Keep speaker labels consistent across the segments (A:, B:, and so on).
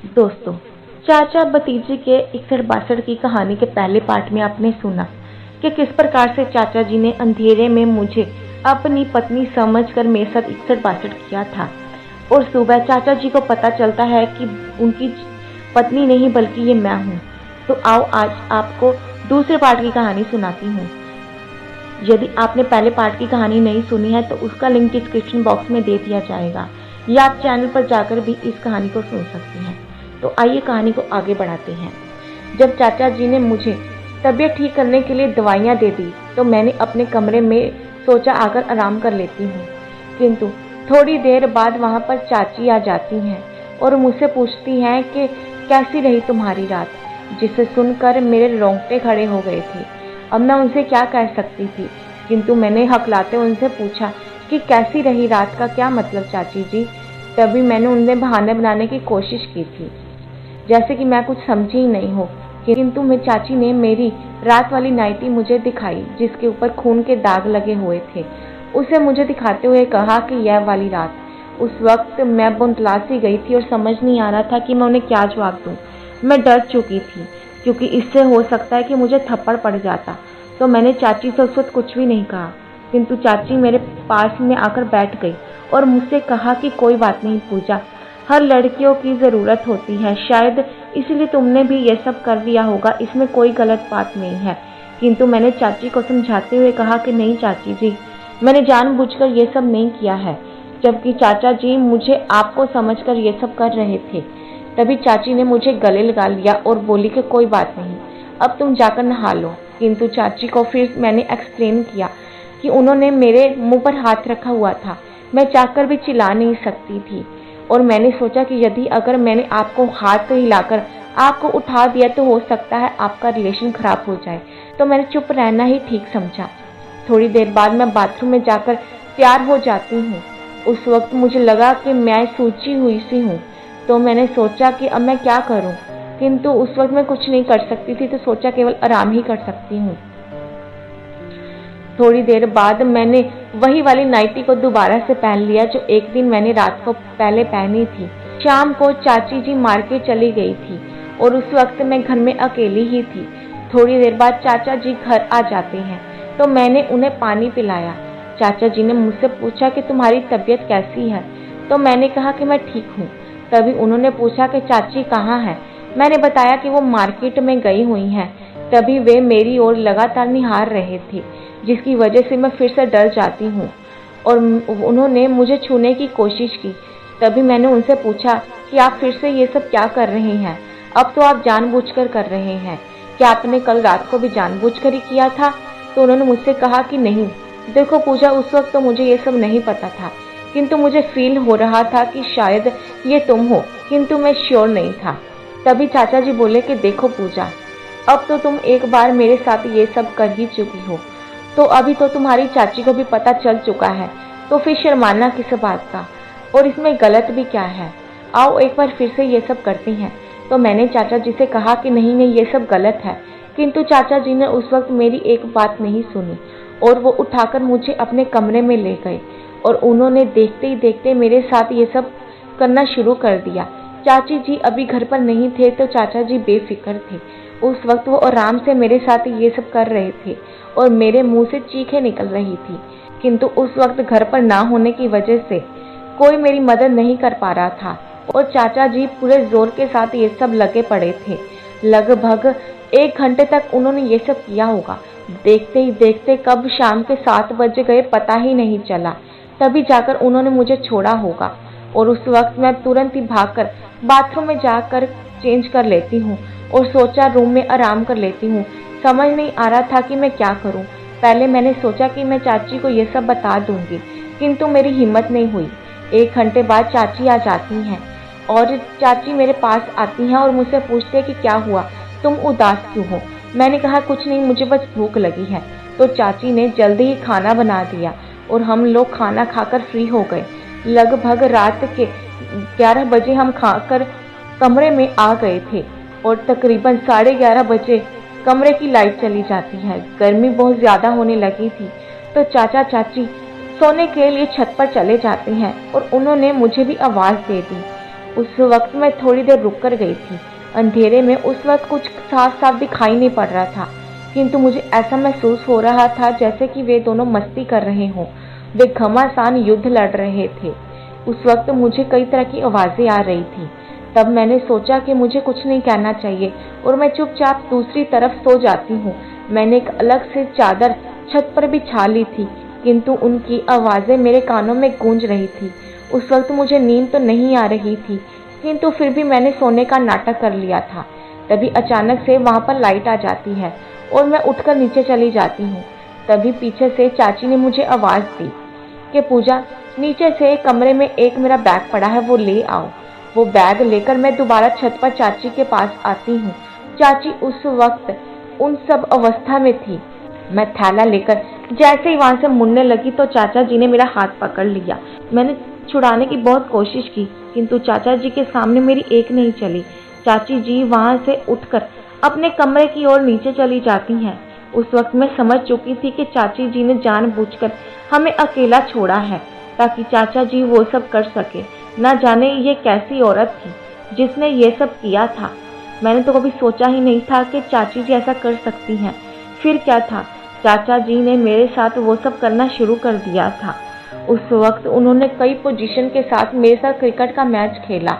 A: दोस्तों, चाचा भतीजे के 61-62 की कहानी के पहले पार्ट में आपने सुना कि किस प्रकार से चाचा जी ने अंधेरे में मुझे अपनी पत्नी समझकर मेरे साथ 61-62 किया था और सुबह चाचा जी को पता चलता है कि उनकी पत्नी नहीं बल्कि ये मैं हूँ। तो आओ आज आपको दूसरे पार्ट की कहानी सुनाती हूँ। यदि आपने पहले पार्ट की कहानी नहीं सुनी है तो उसका लिंक डिस्क्रिप्शन बॉक्स में दे दिया जाएगा या आप चैनल पर जाकर भी इस कहानी को सुन सकते हैं। तो आइए कहानी को आगे बढ़ाते हैं। जब चाचा जी ने मुझे तबीयत ठीक करने के लिए दवाइयाँ दे दी तो मैंने अपने कमरे में सोचा आकर आराम कर लेती हूँ, किंतु थोड़ी देर बाद वहाँ पर चाची आ जाती हैं और मुझसे पूछती हैं कि कैसी रही तुम्हारी रात, जिसे सुनकर मेरे रोंगटे खड़े हो गए थे। अब मैं उनसे क्या कह सकती थी, किंतु मैंने हकलाते उनसे पूछा कि कैसी रही रात का क्या मतलब चाची जी। तभी मैंने उन्हें बहाने बनाने की कोशिश की थी, जैसे कि मैं कुछ समझी ही नहीं हो, किंतु मैं चाची ने मेरी रात वाली नाइटी मुझे दिखाई जिसके ऊपर खून के दाग लगे हुए थे। उसे मुझे दिखाते हुए कहा कि यह वाली रात। उस वक्त मैं बुंतला सी गई थी और समझ नहीं आ रहा था कि मैं उन्हें क्या जवाब दूं। मैं डर चुकी थी क्योंकि इससे हो सकता है कि मुझे थप्पड़ पड़ जाता। तो मैंने चाची से उस वक्त कुछ भी नहीं कहा, किंतु चाची मेरे पास में आकर बैठ गई और मुझसे कहा कि कोई बात नहीं पूजा, हर लड़कियों की ज़रूरत होती है, शायद इसलिए तुमने भी ये सब कर दिया होगा, इसमें कोई गलत बात नहीं है। किंतु मैंने चाची को समझाते हुए कहा कि नहीं चाची जी, मैंने जानबूझकर ये सब नहीं किया है, जबकि चाचा जी मुझे आपको समझकर ये सब कर रहे थे। तभी चाची ने मुझे गले लगा लिया और बोली कि कोई बात नहीं, अब तुम जाकर नहा लो। किंतु चाची को फिर मैंने एक्सप्लेन किया कि उन्होंने मेरे मुंह पर हाथ रखा हुआ था, मैं चाहकर भी चिल्ला नहीं सकती थी और मैंने सोचा कि यदि अगर मैंने आपको हाथ हिलाकर आपको उठा दिया तो हो सकता है आपका रिलेशन खराब हो जाए, तो मैंने चुप रहना ही ठीक समझा। थोड़ी देर बाद मैं बाथरूम में जाकर तैयार हो जाती हूँ। उस वक्त मुझे लगा कि मैं सूजी हुई सी हूँ, तो मैंने सोचा कि अब मैं क्या करूँ, किंतु उस वक्त मैं कुछ नहीं कर सकती थी, तो सोचा केवल आराम ही कर सकती हूँ। थोड़ी देर बाद मैंने वही वाली नाइटी को दोबारा से पहन लिया जो एक दिन मैंने रात को पहले पहनी थी। शाम को चाची जी मार्केट चली गई थी और उस वक्त मैं घर में अकेली ही थी। थोड़ी देर बाद चाचा जी घर आ जाते हैं तो मैंने उन्हें पानी पिलाया। चाचा जी ने मुझसे पूछा कि तुम्हारी तबीयत कैसी है, तो मैंने कहा कि मैं ठीक हूँ। तभी उन्होंने पूछा कि चाची कहाँ है। मैंने बताया कि वो मार्केट में गई हुई हैं। तभी वे मेरी ओर लगातार निहार रहे थे, जिसकी वजह से मैं फिर से डर जाती हूँ और उन्होंने मुझे छूने की कोशिश की। तभी मैंने उनसे पूछा कि आप फिर से ये सब क्या कर रहे हैं, अब तो आप जानबूझकर कर रहे हैं, क्या आपने कल रात को भी जानबूझकर ही किया था। तो उन्होंने मुझसे कहा कि नहीं देखो पूजा, उस वक्त तो मुझे ये सब नहीं पता था, किंतु मुझे फील हो रहा था कि शायद ये तुम हो, किंतु मैं श्योर नहीं था। तभी चाचा जी बोले कि देखो पूजा, अब तो तुम एक बार मेरे साथ ये सब कर ही चुकी हो, तो अभी तो तुम्हारी चाची को भी पता चल चुका है, तो फिर शर्माना किस बात का, और इसमें गलत भी क्या है। आओ एक बार फिर से ये सब करते हैं। तो मैंने चाचा जी से कहा कि नहीं नहीं ये सब गलत है, किंतु चाचा जी ने उस वक्त मेरी एक बात नहीं सुनी और वो उठाकर मुझे अपने कमरे में ले गए और उन्होंने देखते ही देखते मेरे साथ ये सब करना शुरू कर दिया। चाची जी अभी घर पर नहीं थे तो चाचा जी बेफिक्र थे। उस वक्त वो आराम से मेरे साथ ये सब कर रहे थे और मेरे मुंह से चीखें निकल रही थी, किंतु उस वक्त घर पर ना होने की वजह से कोई मेरी मदद नहीं कर पा रहा था और चाचा जी पूरे जोर के साथ ये सब लगे पड़े थे। लगभग 1 घंटे तक उन्होंने ये सब किया होगा। देखते ही देखते कब शाम के 7 बज गए पता ही नहीं चला। तभी जाकर उन्होंने मुझे छोड़ा होगा और उस वक्त मैं तुरंत ही भागकर बाथरूम में जाकर चेंज कर लेती हूँ और सोचा रूम में आराम कर लेती हूँ। समझ नहीं आ रहा था कि मैं क्या करूँ। पहले मैंने सोचा कि मैं चाची को ये सब बता दूंगी, किंतु मेरी हिम्मत नहीं हुई। 1 घंटे बाद चाची आ जाती हैं और चाची मेरे पास आती हैं और मुझसे पूछते हैं कि क्या हुआ, तुम उदास क्यों हो। मैंने कहा कुछ नहीं, मुझे बस भूख लगी है। तो चाची ने जल्दी ही खाना बना दिया और हम लोग खाना खाकर फ्री हो गए। लगभग रात के 11 बजे हम खाकर कमरे में आ गए थे और तकरीबन 11:30 बजे कमरे की लाइट चली जाती है। गर्मी बहुत ज़्यादा होने लगी थी तो चाचा चाची सोने के लिए छत पर चले जाते हैं और उन्होंने मुझे भी आवाज़ दे दी। उस वक्त मैं थोड़ी देर रुक कर गई थी। अंधेरे में उस वक्त कुछ साफ साफ दिखाई नहीं पड़ रहा था, किंतु मुझे ऐसा महसूस हो रहा था जैसे कि वे दोनों मस्ती कर रहे हों। वे घमासान युद्ध लड़ रहे थे। उस वक्त मुझे कई तरह की आवाज़ें आ रही थी। तब मैंने सोचा कि मुझे कुछ नहीं कहना चाहिए और मैं चुपचाप दूसरी तरफ सो जाती हूँ। मैंने एक अलग से चादर छत पर बिछा ली थी, किंतु उनकी आवाज़ें मेरे कानों में गूंज रही थी। उस वक्त मुझे नींद तो नहीं आ रही थी, किंतु फिर भी मैंने सोने का नाटक कर लिया था। तभी अचानक से वहाँ पर लाइट आ जाती है और मैं उठकर नीचे चली जाती हूँ। तभी पीछे से चाची ने मुझे आवाज़ दी कि पूजा, नीचे से कमरे में एक मेरा बैग पड़ा है, वो ले आओ। वो बैग लेकर मैं दोबारा छत पर चाची के पास आती हूँ। चाची उस वक्त उन सब अवस्था में थी। मैं थैला लेकर जैसे ही वहाँ से मुड़ने लगी तो चाचा जी ने मेरा हाथ पकड़ लिया। मैंने छुड़ाने की बहुत कोशिश की, किंतु चाचा जी के सामने मेरी एक नहीं चली। चाची जी वहाँ से उठकर अपने कमरे की ओर नीचे चली जाती हैं। उस वक्त मैं समझ चुकी थी कि चाची जी ने जानबूझकर हमें अकेला छोड़ा है ताकि चाचा जी वो सब कर सके। ना जाने ये कैसी औरत थी जिसने ये सब किया था। मैंने तो कभी सोचा ही नहीं था कि चाची जी ऐसा कर सकती हैं। फिर क्या था, चाचा जी ने मेरे साथ वो सब करना शुरू कर दिया था। उस वक्त उन्होंने कई पोजीशन के साथ मेरे साथ क्रिकेट का मैच खेला।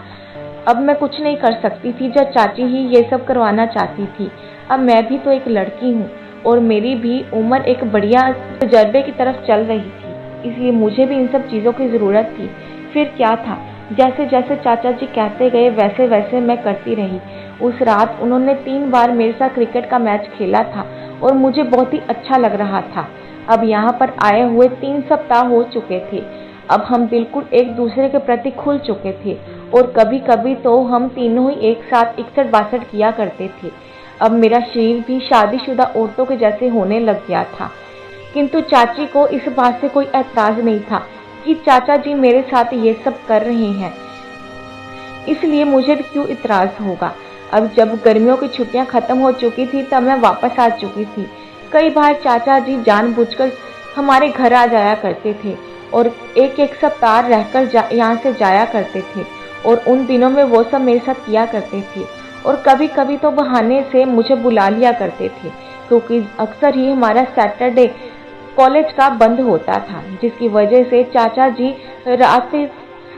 A: अब मैं कुछ नहीं कर सकती थी जब चाची ही ये सब करवाना चाहती थी। अब मैं भी तो एक लड़की हूँ और मेरी भी उम्र एक बढ़िया तजर्बे की तरफ चल रही थी, इसलिए मुझे भी इन सब चीज़ों की ज़रूरत थी। फिर क्या था, जैसे जैसे चाचा जी कहते गए वैसे वैसे मैं करती रही। उस रात उन्होंने 3 बार मेरे साथ क्रिकेट का मैच खेला था और मुझे बहुत ही अच्छा लग रहा था। अब यहाँ पर आए हुए 3 सप्ताह हो चुके थे। अब हम बिल्कुल एक दूसरे के प्रति खुल चुके थे और कभी कभी तो हम तीनों ही एक साथ 61-62 किया करते थे। अब मेरा शरीर भी शादीशुदा औरतों के जैसे होने लग गया था, किंतु चाची को इस बात से कोई ऐतराज़ नहीं था कि चाचा जी मेरे साथ ये सब कर रहे हैं, इसलिए मुझे भी क्यों इतराज़ होगा। अब जब गर्मियों की छुट्टियां खत्म हो चुकी थी तब मैं वापस आ चुकी थी। कई बार चाचा जी जानबूझकर हमारे घर आ जाया करते थे और एक एक सप्ताह रहकर यहाँ से जाया करते थे और उन दिनों में वो सब मेरे साथ किया करते थे और कभी कभी तो बहाने से मुझे बुला लिया करते थे, क्योंकि अक्सर ही हमारा सैटरडे कॉलेज का बंद होता था, जिसकी वजह से चाचा जी रात से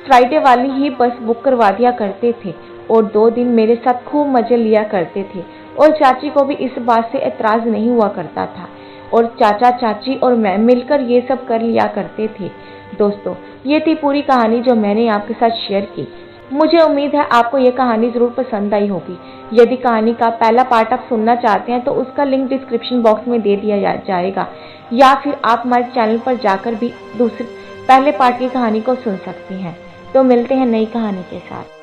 A: फ्राइडे वाली ही बस बुक करवा दिया करते थे और 2 दिन मेरे साथ खूब मजे लिया करते थे और चाची को भी इस बात से एतराज़ नहीं हुआ करता था और चाचा चाची और मैं मिलकर ये सब कर लिया करते थे। दोस्तों, ये थी पूरी कहानी जो मैंने आपके साथ शेयर की। मुझे उम्मीद है आपको ये कहानी ज़रूर पसंद आई होगी। यदि कहानी का पहला पार्ट आप सुनना चाहते हैं तो उसका लिंक डिस्क्रिप्शन बॉक्स में दे दिया जाएगा, या फिर आप हमारे चैनल पर जाकर भी पहले पार्ट की कहानी को सुन सकते हैं। तो मिलते हैं नई कहानी के साथ।